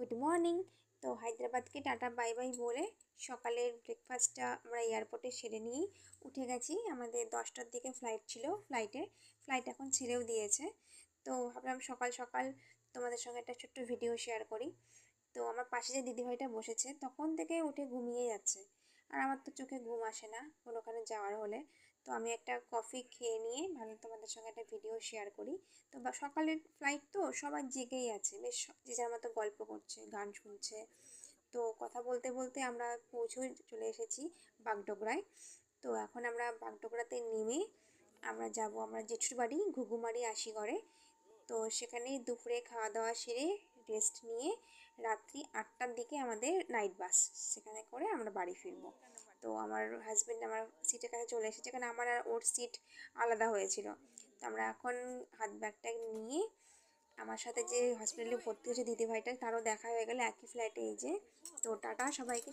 Good morning. তো হায়দ্রাবাদকে tata bye bye বলে সকালের ব্রেকফাস্টটা আমরা এয়ারপোর্টে সেরে নিয়েই উঠে গেছি। আমাদের 10টার দিকে ফ্লাইট ছিল। ফ্লাইট এখন ছেড়েও দিয়েছে। তো ভাবলাম সকাল সকাল তোমাদের সঙ্গে একটা ছোট্ট ভিডিও শেয়ার করি। তো আমার পাশে যে দিদিভাইটা বসেছে তখন থেকে উঠে ঘুমিয়ে যাচ্ছে, আর আমার তো চোখে ঘুম আসে না কোনোখানে যাওয়ার হলে। তো আমি একটা কফি খেয়ে নিয়ে ভাবলাম তোমাদের সঙ্গে একটা ভিডিও শেয়ার করি। তো সকালের ফ্লাইট তো সবাই জেগেই আছে, বেশ যে যার মতো গল্প করছে, গান শুনছে। তো কথা বলতে বলতে আমরা চলে এসেছি বাগডোগরায়। তো এখন আমরা বাগডোগরাতে নেমে আমরা যাব আমরা জেঠুর বাড়ি ঘুঘুমারি আশিগড়ে। তো সেখানেই দুপুরে খাওয়া দাওয়া সেরে রেস্ট নিয়ে রাত্রি 8টার দিকে আমাদের নাইট বাস, সেখানে করে আমরা বাড়ি ফিরবো। তো আমার হাজব্যান্ড আমার সিটের কাছে চলে এসেছে, কারণ আমার আর ওর সিট আলাদা হয়েছিল। তো আমরা এখন হাত ব্যাগটা নিয়ে, আমার সাথে যে হসপিটালে ভর্তি হয়েছে দিদিভাইটা তারও দেখা হয়ে গেলে একই ফ্লাইটে, এই যে। তো টাটা সবাইকে।